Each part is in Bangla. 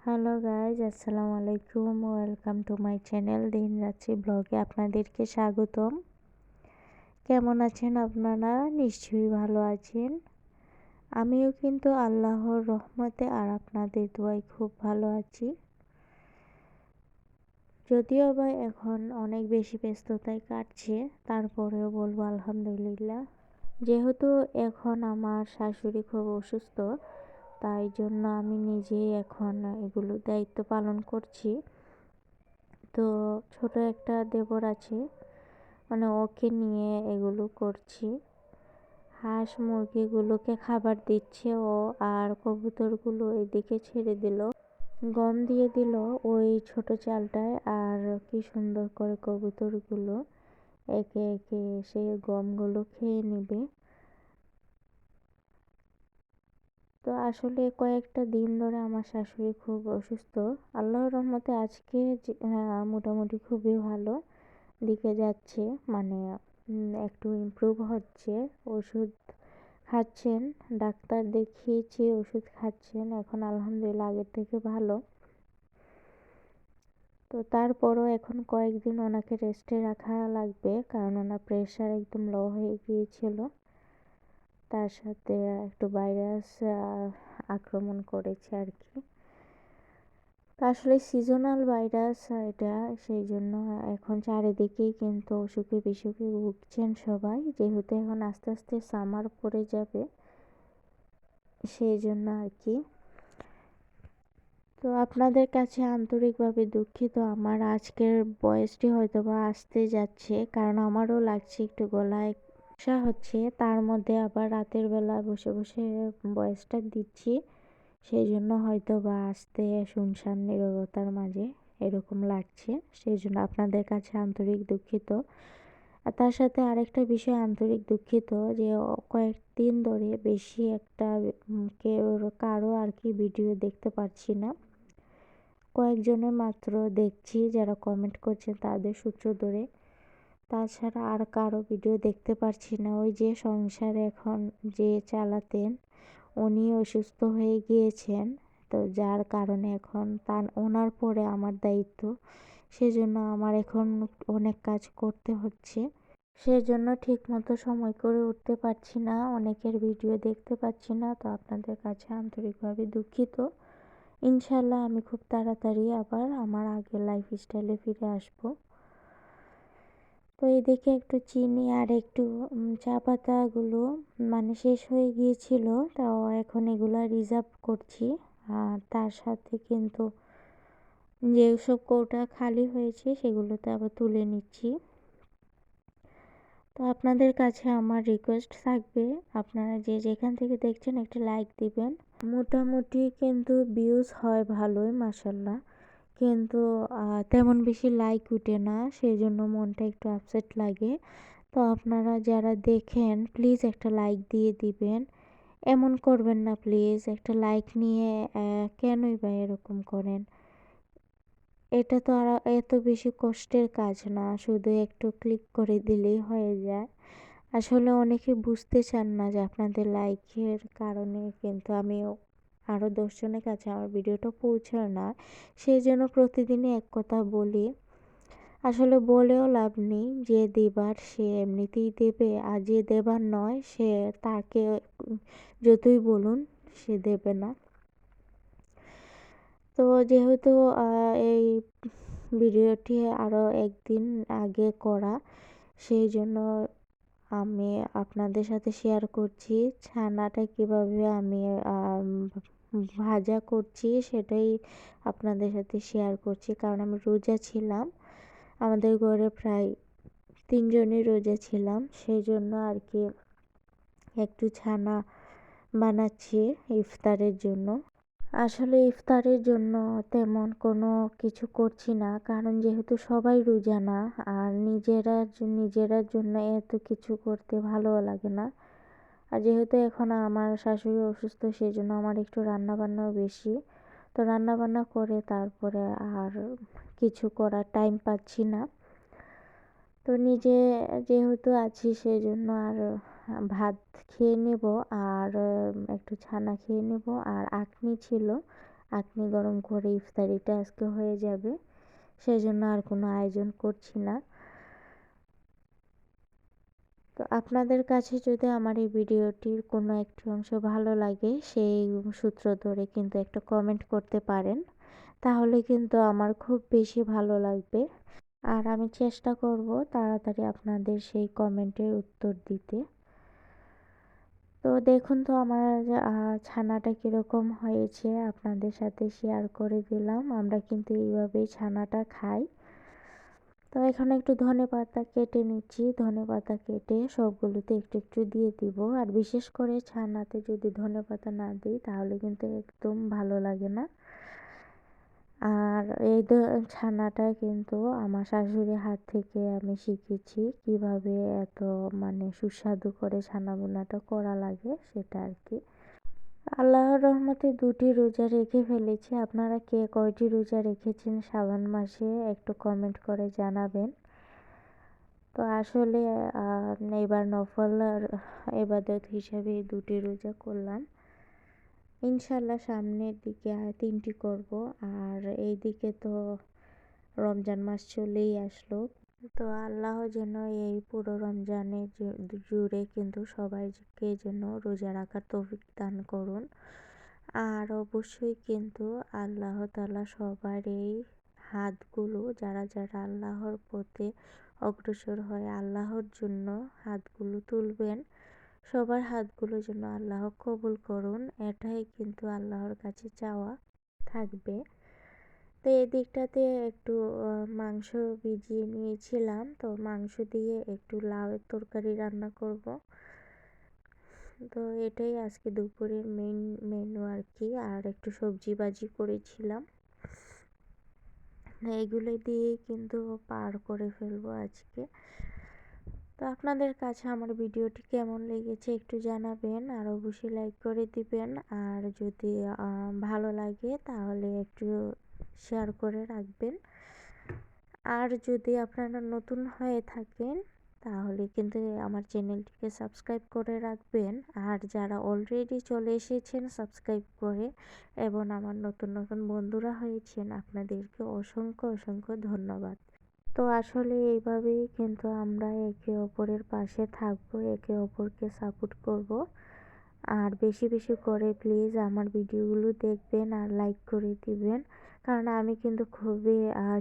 হ্যালো গাইজ, আসসালামু আলাইকুম। ওয়েলকাম টু মাই চ্যানেল দিন রাত্রি ব্লগে আপনাদেরকে স্বাগতম। কেমন আছেন আপনারা? নিশ্চয়ই ভালো আছেন। আমিও কিন্তু আল্লাহর রহমতে আর আপনাদের দোয়ায় খুব ভালো আছি। যদিও বা এখন অনেক বেশি ব্যস্ততায় কাটছে, তারপরেও বলবো আলহামদুলিল্লাহ। যেহেতু এখন আমার শাশুড়ি খুব অসুস্থ, তাই জন্য আমি নিজেই এখন এগুলো দায়িত্ব পালন করছি। তো ছোট একটা দেবর আছে, মানে ওকে নিয়ে এগুলো করছি। হাঁস মুরগিগুলোকে খাবার দিচ্ছে ও, আর কবুতরগুলো এদিকে ছেড়ে দিল, গম দিয়ে দিল ওই ছোট চালটায়। আর কি সুন্দর করে কবুতরগুলো একে একে এসে গমগুলো খেয়ে নেবে। তো আসলে কয়েকটা দিন ধরে আমার শাশুড়ি খুব অসুস্থ। আল্লাহর রহমতে আজকে মোটামুটি খুবই ভালো দিকে যাচ্ছে, মানে একটু ইমপ্রুভ হচ্ছে। ওষুধ খাচ্ছেন, ডাক্তার দেখিয়েছি, ওষুধ খাচ্ছেন, এখন আলহামদুলিল্লাহ আগের থেকে ভালো। তো তারপরও এখন কয়েকদিন ওনাকে রেস্টে রাখা লাগবে, কারণ ওনার প্রেশার একদম লো হয়ে গিয়েছিল। তার সাথে একটু ভাইরাস আক্রমণ করেছে আর কি। তো আসলে সিজনাল ভাইরাস এটা, সেই জন্য এখন চারিদিকেই কিন্তু অসুখে বিসুখে ভুগছেন সবাই, যেহেতু এখন আস্তে আস্তে সামার পড়ে যাবে, সেই জন্য আর কি। তো আপনাদের কাছে আন্তরিকভাবে দুঃখিত, আমার আজকের ভয়েসটি হয়তো বা আসতে যাচ্ছে, কারণ আমারও লাগছে একটু গলায় সমস্যা হচ্ছে। তার মধ্যে আবার রাতের বেলা বসে বসে ভয়েসটা দিচ্ছি, সেই জন্য হয়তো বা আসতে শুনশান নীরবতার মাঝে এরকম লাগছে। সেই জন্য আপনাদের কাছে আন্তরিক দুঃখিত। আর তার সাথে আরেকটা বিষয় আন্তরিক দুঃখিত যে কয়েকদিন ধরে বেশি একটা কেউ কারো আর কি ভিডিও দেখতে পারছি না। কয়েকজনের মাত্র দেখছি যারা কমেন্ট করছেন তাদের সূত্র ধরে, তাছাড়া আর কারো ভিডিও দেখতে পারছি না। ওই যে সংসার এখন যে চালাতেন উনি অসুস্থ হয়ে গিয়েছেন, তো যার কারণে এখন ওনার পরে আমার দায়িত্ব, সেজন্য আমার এখন অনেক কাজ করতে হচ্ছে। সেজন্য ঠিক মতো সময় করে উঠতে পারছি না, অনেকের ভিডিও দেখতে পাচ্ছি না। তো আপনাদের কাছে আন্তরিকভাবে দুঃখিত। ইনশাল্লাহ আমি খুব তাড়াতাড়ি আবার আমার আগের লাইফস্টাইলে ফিরে আসবো। তো এদিকে একটু চিনি আর একটু চা পাতাগুলো মানে শেষ হয়ে গিয়েছিল, তাও এখন এগুলা রিজার্ভ করছি। আর তার সাথে কিন্তু যেসব কৌটা খালি হয়েছে সেগুলোতে আবার তুলে নিচ্ছি। তো আপনাদের কাছে আমার রিকোয়েস্ট থাকবে, আপনারা যে যেখান থেকে দেখছেন একটা লাইক দিবেন। মোটামুটি কিন্তু ভিউজ হয় ভালোই মাশাল্লাহ, কিন্তু তেমন বেশি লাইক উঠে না, সেই জন্য মনটা একটু আপসেট লাগে। তো আপনারা যারা দেখেন প্লিজ একটা লাইক দিয়ে দিবেন। এমন করবেন না প্লিজ, একটা লাইক নিয়ে কেনই বা এরকম করেন। এটা তো আর এত বেশি কষ্টের কাজ না, শুধু একটু ক্লিক করে দিলেই হয়ে যায়। আসলে অনেকে বুঝতে চান না যে আপনাদের লাইকের কারণে কিন্তু আমিও আরও 10 জনের কাছে আমার ভিডিওটা পৌঁছায় না। সেই জন্য প্রতিদিনই এক কথা বলি, আসলে বলেও লাভ নেই। যে দেবার সে এমনিতেই দেবে, আর যে দেবার নয় সে তাকে যতই বলুন সে দেবে না। তো যেহেতু এই ভিডিওটি আরও একদিন আগে করা, সেই জন্য আমি আপনাদের সাথে শেয়ার করছি ছানাটা কিভাবে আমি ভাজা করছি, সেটাই আপনাদের সাথে শেয়ার করছি। কারণ আমি রোজা ছিলাম, আমাদের ঘরে প্রায় 3 জনই রোজা ছিলাম, সেই জন্য আর কি একটু ছানা বানাচ্ছি ইফতারের জন্য। আসলে ইফতারের জন্য তেমন কোনো কিছু করছি না, কারণ যেহেতু সবাই রোজা না, আর নিজেরার জন্য এত কিছু করতে ভালোও লাগে না। আর যেহেতু এখন আমার শাশুড়ি অসুস্থ, সেই জন্য আমার একটু রান্না বান্নাও বেশি। তো রান্না বান্না করে তারপরে আর কিছু করার টাইম পাচ্ছি না। তো নিজে যেহেতু আছি সেই জন্য আর ভাত খেয়ে নেব, আর একটু ছানা খেয়ে নেব। আর আখনি ছিল, আঁকনি গরম করে ইফতারিটা আজকে হয়ে যাবে, সেজন্য আর কোনো আয়োজন করছি না। তো আপনাদের কাছে যদি আমার এই ভিডিওটির কোনো একটি অংশ ভালো লাগে, সেই সূত্র ধরে কিন্তু একটা কমেন্ট করতে পারেন, তাহলে কিন্তু আমার খুব বেশি ভালো লাগবে। আর আমি চেষ্টা করব তাড়াতাড়ি আপনাদের সেই কমেন্টের উত্তর দিতে। তো দেখুন তো আমার ছানাটা কীরকম হয়েছে আপনাদের সাথে শেয়ার করে দিলাম। আমরা কিন্তু এইভাবেই ছানাটা খাই। তো এখানে একটু ধনেপাতা কেটে নিচ্ছি, ধনেপাতা কেটে সবগুলোতে একটু একটু দিয়ে দিব। আর বিশেষ করে ছানাতে যদি ধনেপাতা না দিই তাহলে কিন্তু একদম ভালো লাগে না। আর এই ছানাটা কিন্তু আমার শাশুড়ির হাত থেকে আমি শিখেছি কিভাবে এত মানে সুস্বাদু করে ছানা ভুনাটা করা লাগে সেটা আর কি। আল্লাহর রহমতে 2টি রোজা রেখে ফেলেছি। আপনারা কে কয়টি রোজা রেখেছেন শাবান মাসে একটু কমেন্ট করে জানাবেন। তো আসলে এবার নফল ইবাদত হিসাবে 2টি রোজা করলাম। ইনশাল্লাহ সামনের দিকে 3টি করব। আর এই দিকে তো রমজান মাস চলেই আসলো। তো আল্লাহ যেন এই পুরো রমজানের জুড়ে কিন্তু সবাইকে যেন রোজা রাখার তৌফিক দান করুন। আর অবশ্যই কিন্তু আল্লাহ তাআলা সবার এই হাতগুলো যারা যারা আল্লাহর পথে অগ্রসর হয় আল্লাহর জন্য হাতগুলো তুলবেন, সবার হাতগুলো যেন আল্লাহ কবুল করুন, এটাই কিন্তু আল্লাহর কাছে চাওয়া থাকবে। তো এই দিকটাতে একটু মাংস ভিজিয়ে নিয়েছিলাম, তো মাংস দিয়ে একটু লাউয়ের তরকারি রান্না করব। তো এটাই আজকে দুপুরের মেনু আর কি। আর একটু সবজি ভাজি করেছিলাম, এগুলো দিয়েই কিন্তু পার করে ফেলবো আজকে। তো আপনাদের কাছে আমার ভিডিওটি কেমন লেগেছে একটু জানাবেন, আর অবশ্যই লাইক করে দিবেন। আর যদি ভালো লাগে তাহলে একটু শেয়ার করে রাখবেন। আর যদি আপনারা নতুন হয়ে থাকেন তাহলে কিন্তু আমার চ্যানেলটিকে সাবস্ক্রাইব করে রাখবেন। আর যারা অলরেডি চলে এসেছেন সাবস্ক্রাইব করে এবং আমার নতুন নতুন বন্ধুরা হয়েছেন, আপনাদেরকে অসংখ্য অসংখ্য ধন্যবাদ। তো আসলে এইভাবেই কিন্তু আমরা একে অপরের পাশে থাকবো, একে অপরকে সাপোর্ট করব। আর বেশি বেশি করে প্লিজ আমার ভিডিওগুলো দেখবেন আর লাইক করে দিবেন, কারণ আমি কিন্তু খুবই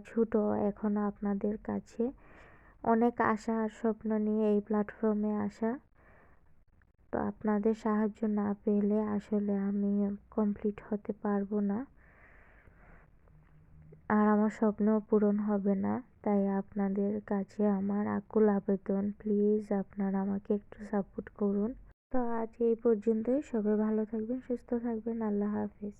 ছোট এখনও আপনাদের কাছে। অনেক আশা আর স্বপ্ন নিয়ে এই প্ল্যাটফর্মে আসা। তো আপনাদের সাহায্য না পেলে আসলে আমি কমপ্লিট হতে পারবো না, আর আমার স্বপ্নও পূরণ হবে না। তাই আপনাদের কাছে আমার আকুল আবেদন, প্লিজ আপনারা আমাকে একটু সাপোর্ট করুন। তো আজ এই পর্যন্তই। সবাই ভালো থাকবেন, সুস্থ থাকবেন। আল্লাহ হাফেজ।